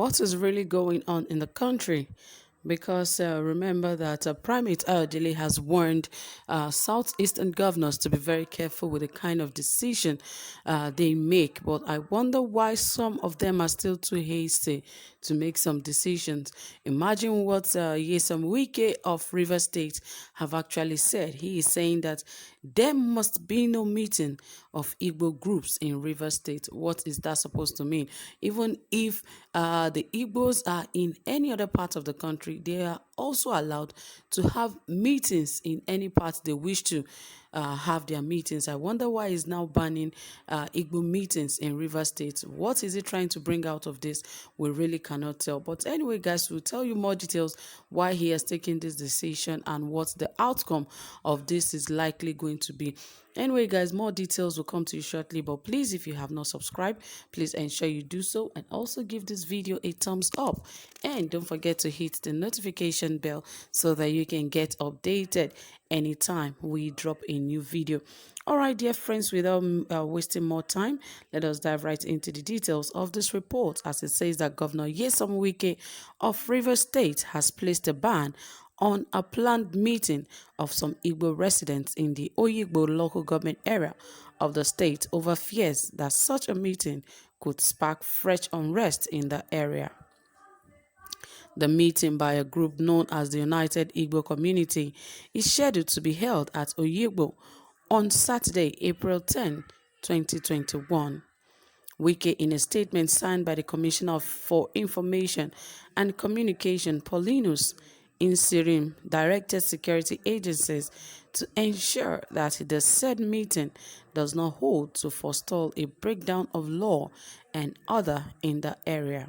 what is really going on in the country, because remember that Primate Ayodele has warned southeastern governors to be very careful with the kind of decision they make. But I wonder why some of them are still too hasty to make some decisions. Imagine what Wike of River State have actually said. He is saying that there must be no meeting of Igbo groups in River State. What is that supposed to mean? Even if the Igbos are in any other part of the country, they are also allowed to have meetings in any part they wish to have their meetings. I wonder why he's now banning Igbo meetings in River State. What is he trying to bring out of this? We really cannot tell. But anyway, guys, we'll tell you more details why he has taken this decision and what the outcome of this is likely going to be. Anyway, guys, more details will come to you shortly, but please, if you have not subscribed, please ensure you do so, and also give this video a thumbs up, and don't forget to hit the notification bell so that you can get updated anytime we drop a new video. All right, dear friends, without wasting more time, let us dive right into the details of this report, as it says that Governor Nyesom Wike of Rivers State has placed a ban on a planned meeting of some Igbo residents in the Oyigbo local government area of the state over fears that such a meeting could spark fresh unrest in the area. The meeting by a group known as the United Igbo Community is scheduled to be held at Oyigbo on Saturday, April 10, 2021. Wike, in a statement signed by the Commissioner for Information and Communication, Paulinus Insirim, directed security agencies to ensure that the said meeting does not hold to forestall a breakdown of law and order in the area.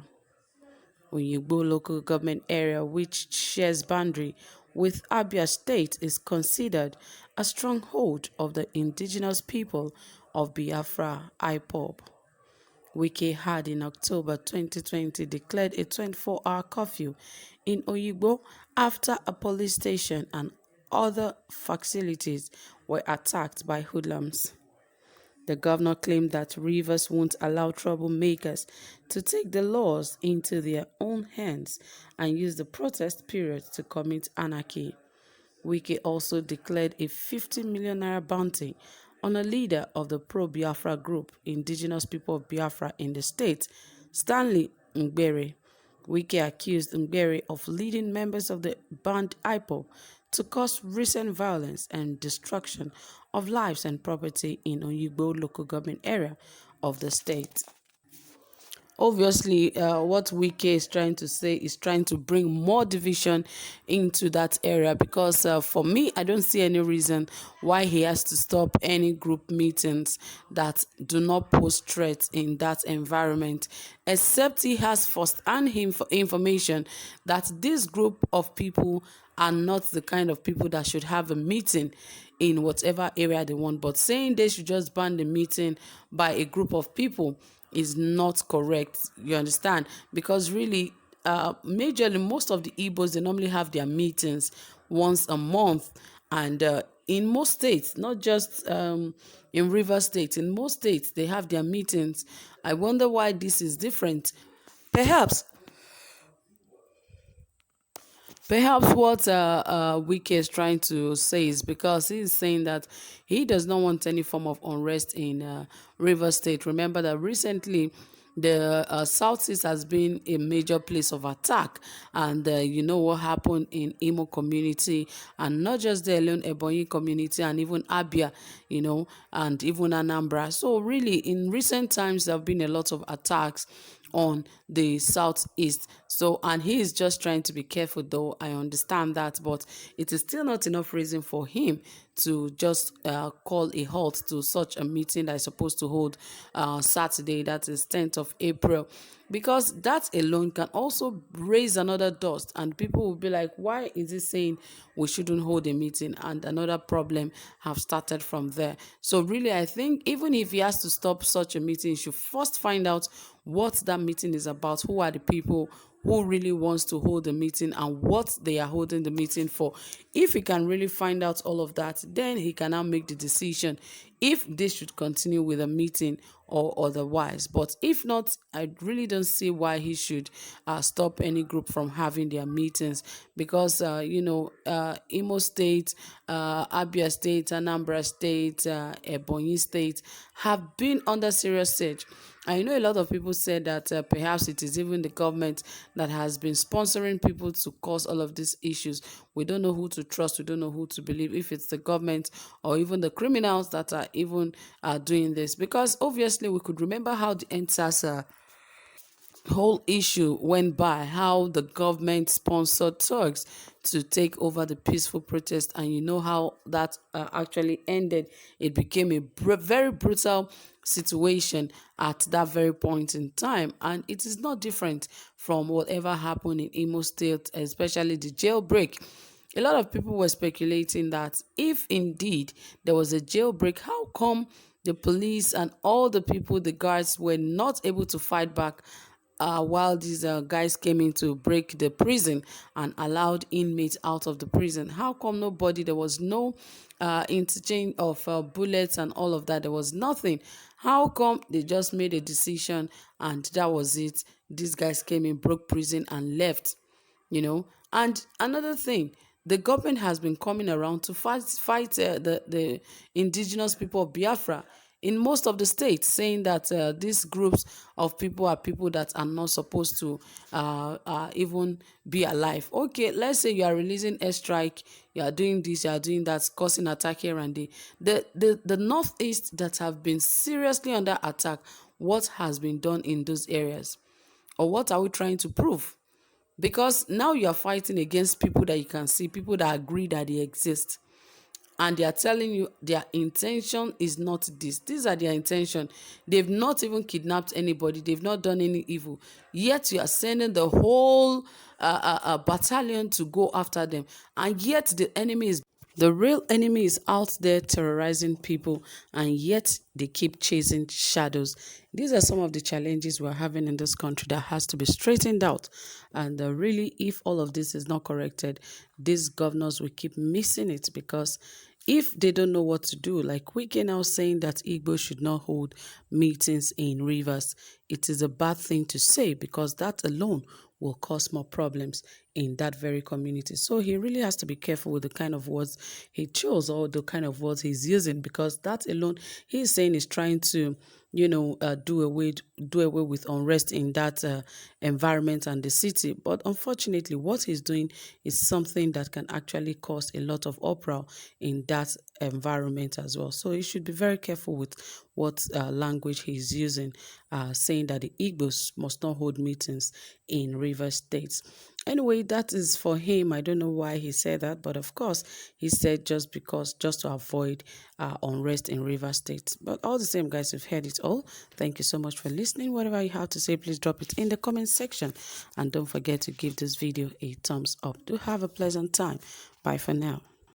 Oyigbo local government area, which shares boundary with Abia State, is considered a stronghold of the indigenous people of Biafra IPOB. Wike had in October 2020 declared a 24-hour curfew in Oyigbo after a police station and other facilities were attacked by hoodlums. The governor claimed that Rivers won't allow troublemakers to take the laws into their own hands and use the protest period to commit anarchy. Wike also declared a 50 million naira bounty on a leader of the pro-Biafra group, Indigenous People of Biafra in the state, Stanley Ngbere. Wike accused Ngbere of leading members of the band IPO to cause recent violence and destruction of lives and property in Oyigbo local government area of the state. Obviously, what Wike is trying to say is trying to bring more division into that area, because for me, I don't see any reason why he has to stop any group meetings that do not pose threats in that environment, except he has first-hand information that this group of people are not the kind of people that should have a meeting in whatever area they want. But saying they should just ban the meeting by a group of people is not correct, you understand? Because really, majorly, most of the Igbos, they normally have their meetings once a month, and in most states, not just in River State, in most states, they have their meetings. I wonder why this is different. Perhaps what Wike is trying to say is because he is saying that he does not want any form of unrest in River State. Remember that recently the Southeast has been a major place of attack, and you know what happened in Imo community, and not just the alone, Ebonyi community, and even Abia, you know, and even Anambra. So really, in recent times, there have been a lot of attacks on the Southeast. So, and he is just trying to be careful, though I understand that, but it is still not enough reason for him to just call a halt to such a meeting that is supposed to hold Saturday, that is 10th of April, because that alone can also raise another dust, and people will be like, why is he saying we shouldn't hold a meeting? And another problem have started from there. So really, I think even if he has to stop such a meeting, he should first find out what that meeting is about, who are the people who really wants to hold the meeting and what they are holding the meeting for. If he can really find out all of that, then he can now make the decision if they should continue with the meeting or otherwise. But if not, I really don't see why he should stop any group from having their meetings, because Imo State, Abia State, Anambra State, Ebonyi State have been under serious siege. I know a lot of people said that perhaps it is even the government that has been sponsoring people to cause all of these issues. We don't know who to trust. We don't know who to believe, if it's the government or even the criminals that are even doing this. Because obviously we could remember how the NSAS whole issue went by, how the government sponsored thugs to take over the peaceful protest, and you know how that actually ended. It became a very brutal situation at that very point in time, and it is not different from whatever happened in Imo State, especially the jailbreak. A lot of people were speculating that if indeed there was a jailbreak, how come the police and all the people, the guards, were not able to fight back while these guys came in to break the prison and allowed inmates out of the prison? How come nobody, there was no interchange of bullets and all of that? There was nothing. How come they just made a decision and that was it? These guys came in, broke prison and left. And another thing, the government has been coming around to fight the indigenous people of Biafra in most of the states, saying that these groups of people are people that are not supposed to even be alive. Okay, let's say you are releasing airstrike, you are doing this, you are doing that, causing attack here and there. The northeast that have been seriously under attack, what has been done in those areas? Or what are we trying to prove? Because now you are fighting against people that you can see, people that agree that they exist. And they are telling you their intention is not this. These are their intention. They've not even kidnapped anybody. They've not done any evil. Yet you are sending the whole battalion to go after them. And yet the real enemy is out there terrorizing people, and yet they keep chasing shadows. These are some of the challenges we're having in this country that has to be straightened out. And really, if all of this is not corrected, these governors will keep missing it, because if they don't know what to do, like Wike now saying that Igbos should not hold meetings in rivers, it is a bad thing to say, because that alone will cause more problems in that very community. So he really has to be careful with the kind of words he chose or the kind of words he's using, because that alone, he's saying, is trying to do away with unrest in that environment and the city. But unfortunately, what he's doing is something that can actually cause a lot of uproar in that environment as well. So he should be very careful with what language he's using, saying that the Igbos must not hold meetings in river states. Anyway, that is for him. I don't know why he said that, but of course, he said just to avoid unrest in river states. But all the same, guys, you've heard it all. Thank you so much for listening. Whatever you have to say, please drop it in the comment section. And don't forget to give this video a thumbs up. Do have a pleasant time. Bye for now.